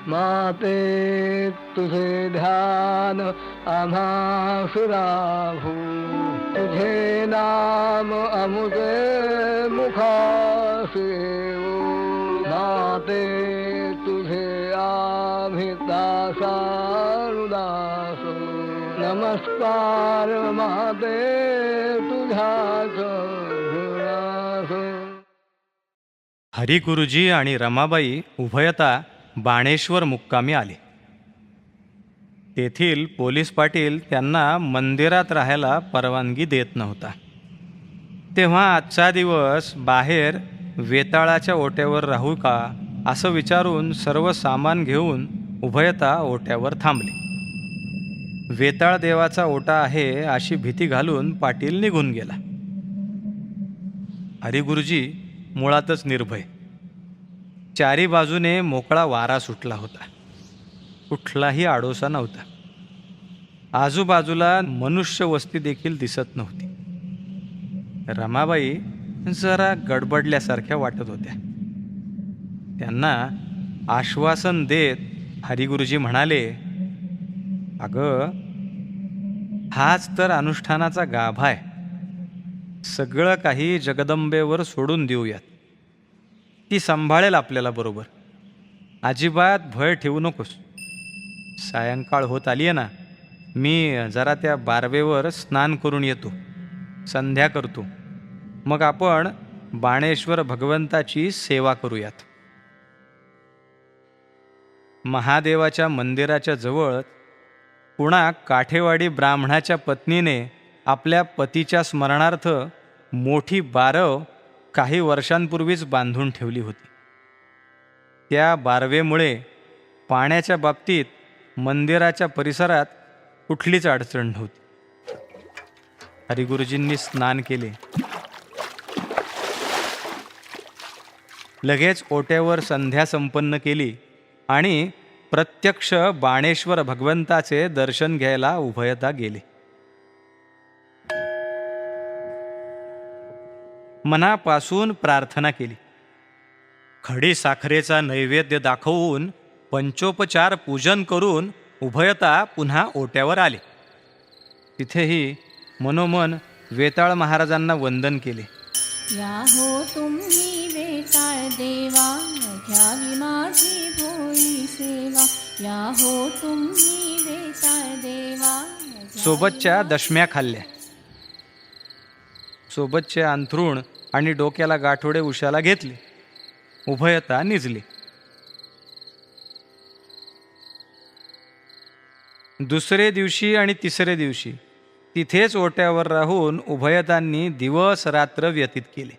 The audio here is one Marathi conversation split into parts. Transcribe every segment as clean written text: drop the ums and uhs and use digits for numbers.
माते तुझे ध्यान आम्हास राहू, तुझे नाम अमुते मुखास येऊ. माते तुझे आम्ही दासानुदास, नमस्कार माते तुझ्याच गुणास. हरिगुरुजी आणि रमाबाई उभयता बाणेश्वर मुक्कामी आले. तेथील पोलीस पाटील त्यांना मंदिरात राहायला परवानगी देत नव्हता. तेव्हा आजचा दिवस बाहेर वेताळाच्या ओट्यावर राहू का असं विचारून सर्व सामान घेऊन उभयता ओट्यावर थांबले. वेताळ देवाचा ओटा आहे अशी भीती घालून पाटील निघून गेला. हरिगुरुजी मुळातच निर्भय. चारी बाजूने मोकळा वारा सुटला होता. कुठलाही आडोसा नव्हता. आजूबाजूला मनुष्य वस्ती देखील दिसत नव्हती. रमाबाई जरा गडबडल्यासारख्या वाटत होत्या. त्यांना आश्वासन देत हरिगुरुजी म्हणाले, अगं, हाच तर अनुष्ठानाचा गाभा आहे. सगळं काही जगदंबेवर सोडून देऊयात. ती सांभाळेल आपल्याला बरोबर. अजिबात भय ठेवू नकोस. सायंकाळ होत आली आहे ना, मी जरा त्या बारवेवर स्नान करून येतो, संध्या करतो. मग आपण बाणेश्वर भगवंताची सेवा करूयात. महादेवाच्या मंदिराच्या जवळ पुणा काठेवाडी ब्राह्मणाच्या पत्नीने आपल्या पतीच्या स्मरणार्थ मोठी बारव काही वर्षांपूर्वीच बांधून ठेवली होती. त्या बारवेमुळे पाण्याच्या बाबतीत मंदिराच्या परिसरात कुठलीच अडचण नव्हती. हरिगुरुजींनी स्नान केले. लगेच ओट्यावर संध्या संपन्न केली आणि प्रत्यक्ष बाणेश्वर भगवंताचे दर्शन घ्यायला उभयता गेले. मनापासून प्रार्थना केली. खडी साखरेचा नैवेद्य दाखवून पंचोपचार पूजन करून उभयता पुन्हा ओट्यावर आले. तिथेही मनोमन वेताळ महाराजांना वंदन केले. या हो तुम्ही वेताळ देवा, घ्यावी माझी भोळी सेवा. या हो तुम्ही वेताळ देवा. सोबतच्या दशम्या खाल्ल्या. सोबतचे अंथरूण आणि डोक्याला गाठोडे उशाला घेतले. उभयता निजले. दुसरे दिवशी आणि तिसरे दिवशी तिथेच ओट्यावर राहून उभयतांनी दिवस रात्र व्यतीत केले.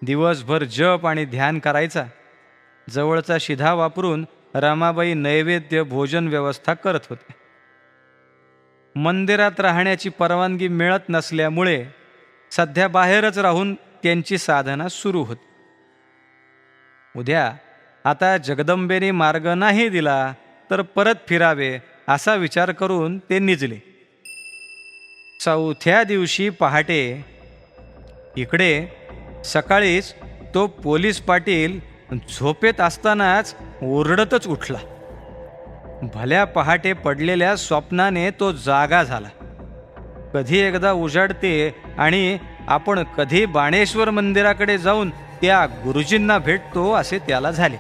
दिवसभर जप आणि ध्यान करायचा. जवळचा शिधा वापरून रमाबाई नैवेद्य भोजन व्यवस्था करत होते. मंदिरात राहण्याची परवानगी मिळत नसल्यामुळे सध्या बाहेरच राहून त्यांची साधना सुरू होती. उद्या आता जगदंबेने मार्ग नाही दिला तर परत फिरावे असा विचार करून ते निजले. चौथ्या दिवशी पहाटे इकडे सकाळीच तो पोलीस पाटील झोपेत असतानाच ओरडतच उठला. भल्या पहाटे पडलेल्या स्वप्नाने तो जागा झाला. कधी एकदा उजाडते आणि आपण कधी बाणेश्वर मंदिराकडे जाऊन त्या गुरुजींना भेटतो असे त्याला झाले.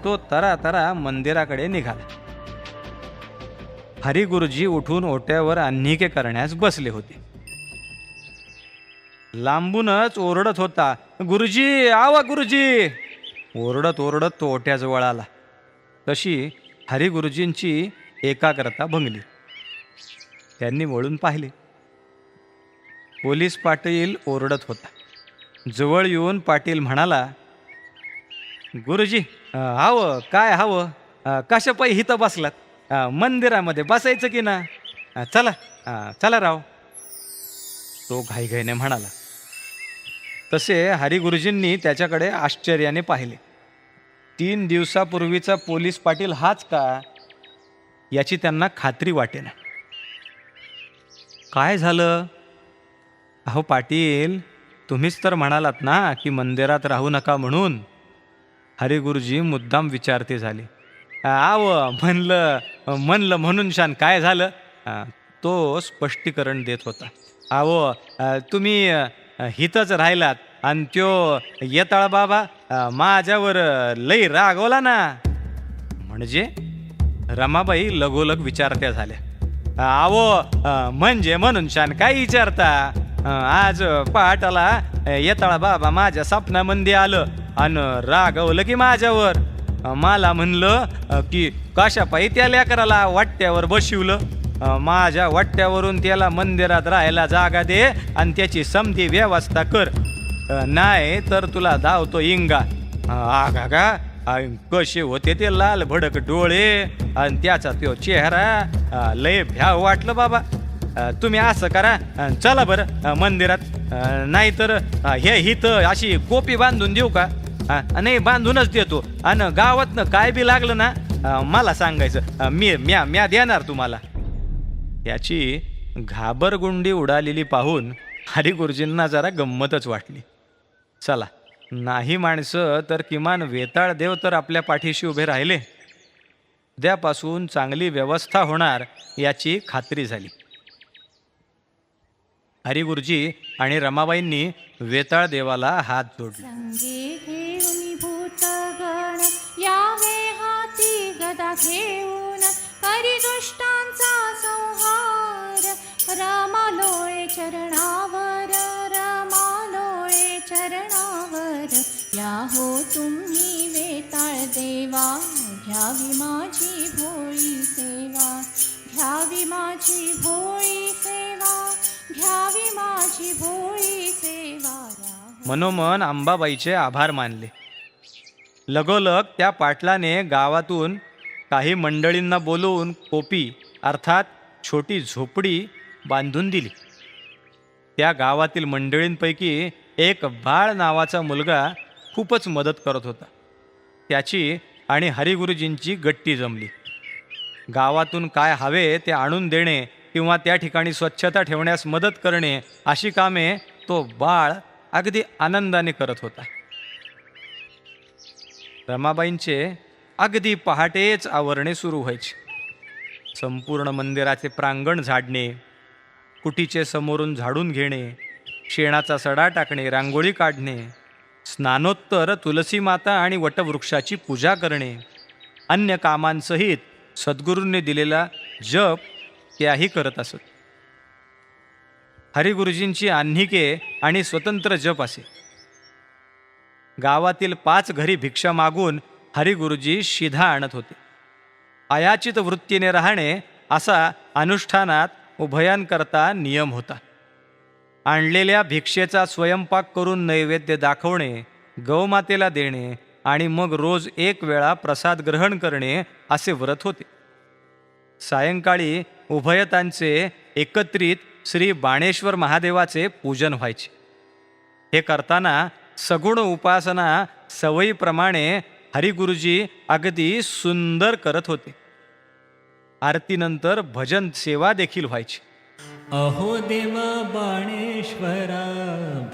तो तरा मंदिराकडे निघाला. हरिगुरुजी उठून ओट्यावर आन्हिके करण्यास बसले होते. लांबूनच ओरडत होता, गुरुजी, आवा गुरुजी. ओरडत ओरडत तो ओट्याजवळ आला. तशी हरिगुरुजींची एकाग्रता भंगली. त्यांनी वळून पाहिले. पोलीस पाटील ओरडत होता. जवळ येऊन पाटील म्हणाला, गुरुजी, हवं काय हवं? कशापायी इथं बसलात? मंदिरामध्ये बसायचं की ना? चला चला राव. तो घाईघाईने म्हणाला. तसे हरिगुरुजींनी त्याच्याकडे आश्चर्याने पाहिले. 3 दिवसापूर्वीचा पोलीस पाटील हाच का याची त्यांना खात्री वाटेना. काय झालं? अहो पाटील, तुम्हीच तर म्हणालात ना की मंदिरात राहू नका म्हणून. हरिगुरुजी मुद्दाम विचारते झाले. आव म्हणलं म्हणून शान काय झालं? तो स्पष्टीकरण देत होता. तुम्ही हितच राहिलात आणि त्यो येताळ बाबा माझ्यावर लई रागवला ना. म्हणजे रमाबाई लगोलग विचारत्या झाल्या. म्हणजे म्हणून शान काय विचारता? आज पहाटाला येताळा बाबा माझ्या स्वप्नामध्ये आलं आणि रागवलं की माझ्यावर. मला म्हणलं की कशापायी त्या लेकराला वाट्यावर बशिवलं. माझ्या वाट्यावरून त्याला मंदिरात राहायला जागा दे आणि त्याची समधी व्यवस्था कर, नाही तर तुला धावतो इंगा. आगा कसे होते ते लाल भडक डोळे आणि त्याचा तो चेहरा, लय भ्याव वाटलं बाबा. तुम्ही असं करा, चला बरं मंदिरात, नाहीतर हे हित अशी कोपी बांधून देऊ का? नाही बांधूनच देतो, आणि गावातनं काय बी लागलं ना मला सांगायचं, म्या देणार तुम्हाला. याची घाबरगुंडी उडालेली पाहून हरिगुरुजींना जरा गंमतच वाटली. चला, नाही माणसं तर किमान वेताळ देव तर आपल्या पाठीशी उभे राहिले. उद्यापासून चांगली व्यवस्था होणार याची खात्री झाली. हरिगुरुजी आणि रमाबाईंनी वेताळ देवाला हात जोडले. संगे घेऊन भूतगण यावे हाती गदा घेऊन, करी दुष्टांचा संहार. रमालोळे चरणावर, रमालोळे चरणावर. या हो तुम्ही वेताळ देवा, घ्यावी माझी भोळी सेवा. घ्यावी माझी भोळी सेवा, घ्यावी माझी भोळी सेवा. मनोमन अंबाबाईचे आभार मानले. लगोलग त्या पाटलाने गावातून काही मंडळींना बोलवून कोपी अर्थात छोटी झोपडी बांधून दिली. त्या गावातील मंडळींपैकी एक बाळ नावाचा मुलगा खूपच मदत करत होता. त्याची आणि हरिगुरुजींची गट्टी जमली. गावातून काय हवे ते आणून देणे किंवा त्या ठिकाणी स्वच्छता ठेवण्यास मदत करणे अशी कामे तो बाळ अगदी आनंदाने करत होता. रमाबाईंचे अगदी पहाटेच आवरणे सुरू व्हायची. संपूर्ण मंदिराचे प्रांगण झाडणे, कुटीचे समोरून झाडून घेणे, शेणाचा सडा टाकणे, रांगोळी काढणे, स्नानोत्तर तुलसी माता आणि वटवृक्षाची पूजा करणे, अन्य कामांसहित सद्गुरूंनी दिलेला जप त्याही करत असत. हरिगुरुजींची आन्हिके आणि स्वतंत्र जप असे. गावातील 5 घरी भिक्षा मागून हरिगुरुजी शिधा आणत होते. अयाचित वृत्तीने राहणे असा अनुष्ठानात उभयांकरता नियम होता. आणलेल्या भिक्षेचा स्वयंपाक करून नैवेद्य दाखवणे, गौमातेला देणे आणि मग रोज 1 वेळा प्रसाद ग्रहण करणे असे व्रत होते. सायंकाळी उभयतांचे एकत्रित श्री बाणेश्वर महादेवाचे पूजन व्हायचे. हे करताना सगुण उपासना सवयीप्रमाणे हरिगुरुजी अगदी सुंदर करत होते. आरतीनंतर भजन सेवा देखील व्हायची. अहो देवा बाणेश्वरा,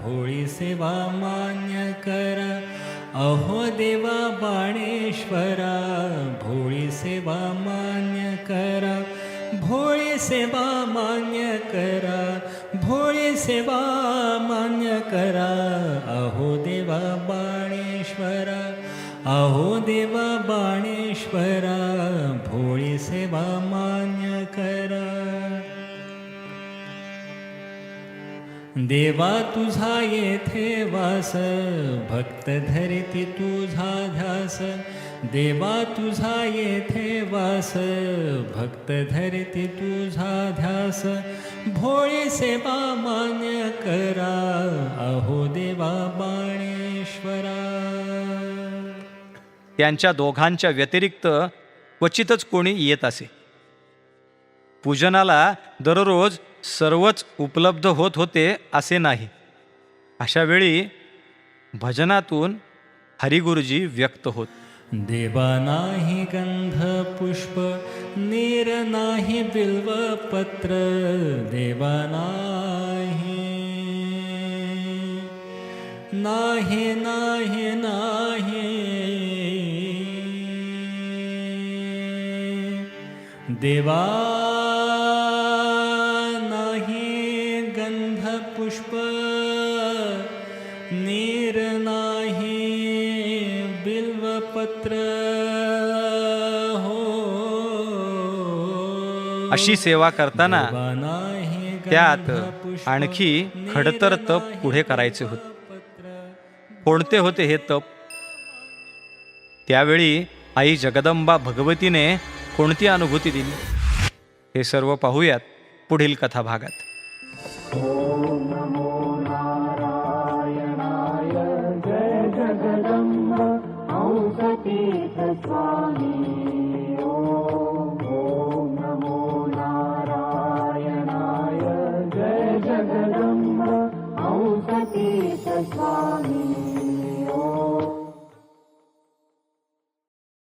भोळी सेवा मान्य करा. अहो देवा बाणेश्वरा, भोळी सेवा मान्य करा. भोळी सेवा मान्य करा, भोळी सेवा मान्य करा. अहो देवा बाणेश्वरा, अहो देवा बाणेश्वरा, भोळी सेवा मान्य करा. देवा तुझा येथे वास, भक्त धरती तुझा ध्यास. देवा तुझा येथे वास, भक्त धरती तुझा ध्यास. भोळी सेवा मान्य करा, अहो देवा बाणेश्वरा. त्यांच्या दोघांच्या व्यतिरिक्त क्वचितच कोणी येत असे. पूजनाला दररोज सर्वच उपलब्ध होत होते असे नाही. अशा वेळी भजनातून हरिगुरुजी व्यक्त होत. देवा नाही गंध पुष्प, नीर नाही बिल्व पत्र. देवा नाही, नाही नाही नाही. देवा नाही गंध पुष्प नीर नाही बिल्वपत्र हो. अशी सेवा करताना देवा नाही त्यात गंधपुष्प आणखी खडतर तप पुढे करायचे होते. कोणते होते हे तप? त्यावेळी आई जगदंबा भगवतीने कोणती अनुभूती दिली हे सर्व पाहूयात पुढील कथा भागात. जगदंब औषधीत स्वामी.